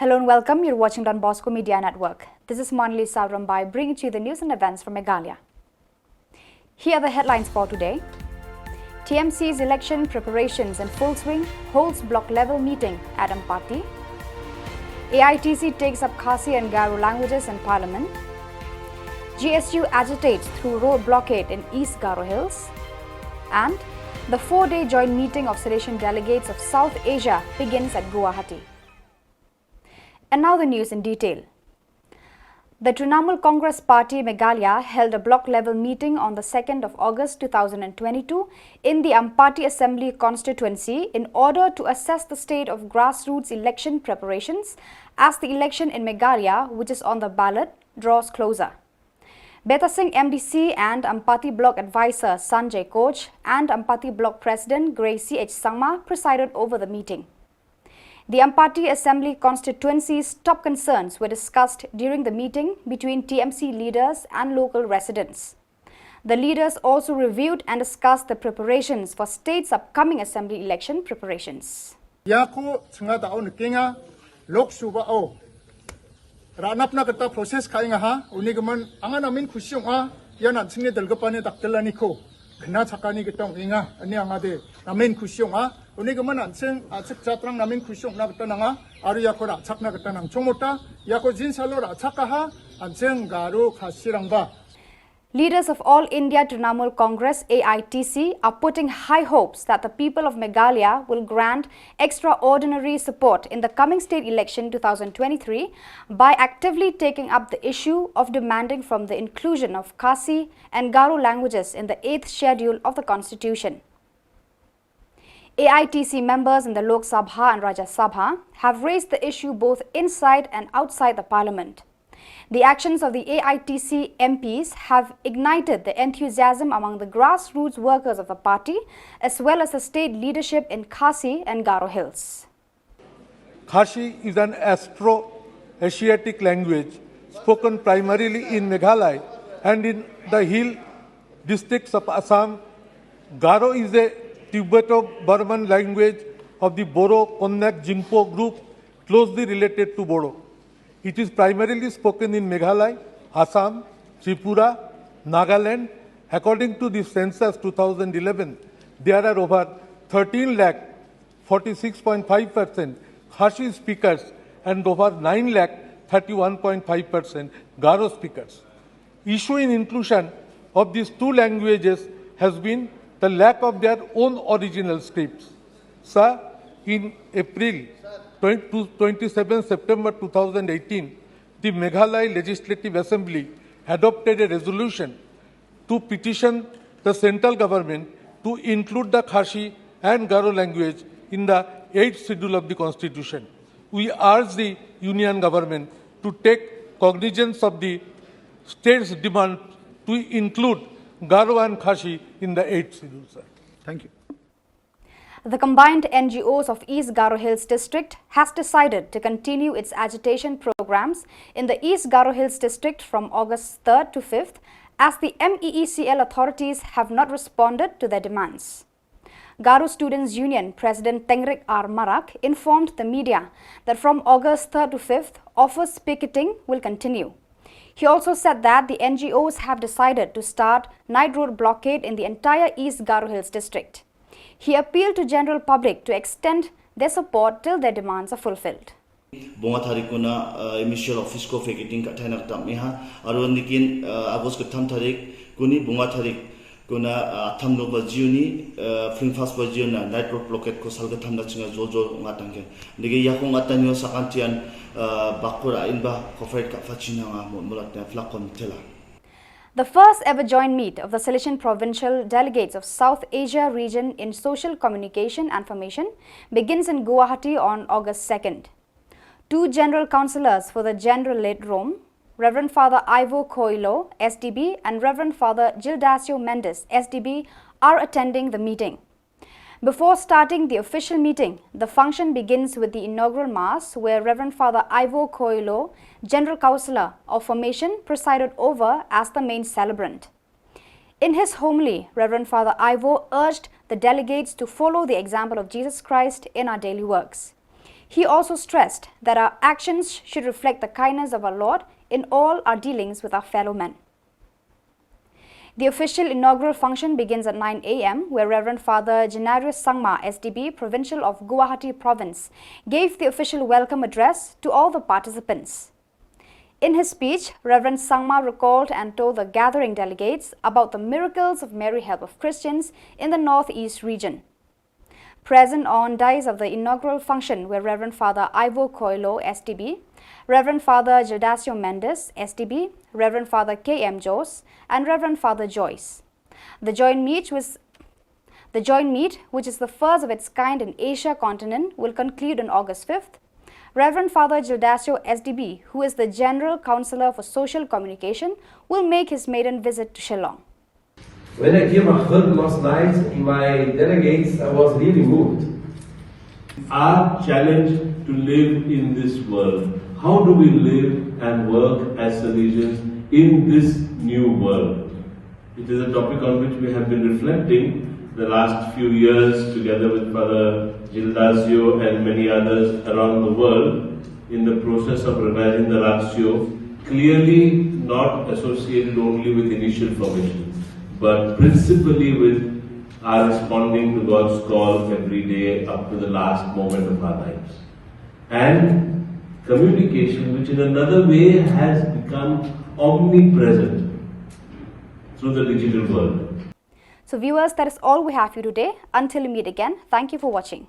Hello and welcome. You're watching Don Bosco Media Network. This is Monali Saurambai bringing to you the news and events from Meghalaya. Here are the headlines for today. TMC's election preparations in full swing, holds block level meeting at Ampati. AITC takes up Khasi and Garo languages in Parliament. GSU agitates through road blockade in East Garo Hills. And the 4-day joint meeting of sedition delegates of South Asia begins at Guwahati. And now the news in detail. The Trinamool Congress Party Meghalaya held a block-level meeting on the 2nd of August 2022 in the Ampati Assembly constituency in order to assess the state of grassroots election preparations as the election in Meghalaya, which is on the ballot, draws closer. Beta Singh MDC and Ampati Block Advisor Sanjay Koch and Ampati Block President Gracie H. Sangma presided over the meeting. The Ampati Assembly constituency's top concerns were discussed during the meeting between TMC leaders and local residents. The leaders also reviewed and discussed the preparations for state's upcoming assembly election preparations. Ranap na kata proses kaya nga ha, unigaman angan amin kusyong ha, yan ang singi dalgapani taktelani ko, kena sakani kitong inga, ani ang ade namin kusyong ha, unigaman ang sing atsik jatrang namin kusyong na kata nga, aru yako ratsak na kata nang chomota, yako jinsalo ratsak ha, ang sing garu khasirang ba. Leaders of All India Trinamool Congress AITC are putting high hopes that the people of Meghalaya will grant extraordinary support in the coming state election 2023 by actively taking up the issue of demanding from the inclusion of Khasi and Garo languages in the 8th schedule of the Constitution. AITC members in the Lok Sabha and Rajya Sabha have raised the issue both inside and outside the parliament. The actions of the AITC MPs have ignited the enthusiasm among the grassroots workers of the party as well as the state leadership in Khasi and Garo Hills. Khasi is an Afro-Asiatic language spoken primarily in Meghalaya and in the hill districts of Assam. Garo is a Tibeto-Burman language of the Boro-Konyak-Jingpo group closely related to Bodo. It is primarily spoken in Meghalaya, Assam, Tripura, Nagaland. According to the census 2011, there are over 13 lakh 46.5% Khasi speakers and over 9 lakh 31.5% Garo speakers. Issue in inclusion of these two languages has been the lack of their own original scripts. Sir, in April 27 September 2018, the Meghalaya Legislative Assembly adopted a resolution to petition the central government to include the Khasi and Garo language in the 8th schedule of the Constitution. We urge the Union government to take cognizance of the state's demand to include Garo and Khasi in the 8th schedule, sir. Thank you. The combined NGOs of East Garo Hills district has decided to continue its agitation programs in the East Garo Hills district from August 3rd to 5th as the MEECL authorities have not responded to their demands. Garo Students Union President Tengrik R. Marak informed the media that from August 3rd to 5th, office picketing will continue. He also said that the NGOs have decided to start night road blockade in the entire East Garo Hills district. He appealed to general public to extend their support till their demands are fulfilled. Bunga tarik kuna initial office ko faking ka thainak tammiha aron dikin August ko tham tarik kuni bunga tarik kuna tham no bajuni film fast bajuna night road blockade ko salga tham na chinga jojo ngatangke dige yakong atanyo sakantian bakura inba coferate ka fachina nga mulat na flakon tela. The first ever joint meet of the Sedition Provincial Delegates of South Asia region in Social Communication and Formation begins in Guwahati on August 2nd. Two General Councillors for the General-led Rome, Reverend Father Ivo Coelho, SDB, and Reverend Father Gildacio Mendes, SDB, are attending the meeting. Before starting the official meeting, the function begins with the inaugural Mass where Reverend Father Ivo Coelho, General Councillor of Formation, presided over as the main celebrant. In his homily, Reverend Father Ivo urged the delegates to follow the example of Jesus Christ in our daily works. He also stressed that our actions should reflect the kindness of our Lord in all our dealings with our fellow men. The official inaugural function begins at 9 a.m., where Reverend Father Janarius Sangma, SDB, Provincial of Guwahati Province, gave the official welcome address to all the participants. In his speech, Reverend Sangma recalled and told the gathering delegates about the miracles of Mary Help of Christians in the Northeast region. Present on dais of the inaugural function were Reverend Father Ivo Coelho, SDB, Reverend Father Jadasio Mendes, SDB, Reverend Father K.M. Jose, and Reverend Father Joyce. The joint meet, which is the first of its kind in Asia continent, will conclude on August 5th. Reverend Father Jadasio, SDB, who is the General Counselor for Social Communication, will make his maiden visit to Shillong. When I came heard last night, my delegates, I was really moved. Our challenge to live in this world. How do we live and work as Salesians in this new world? It is a topic on which we have been reflecting the last few years together with Father Gildasio and many others around the world in the process of revising the ratio, clearly not associated only with initial formation, but principally with our responding to God's call every day up to the last moment of our lives. And communication, which in another way has become omnipresent through the digital world. So viewers, that is all we have for you today. Until we meet again, thank you for watching.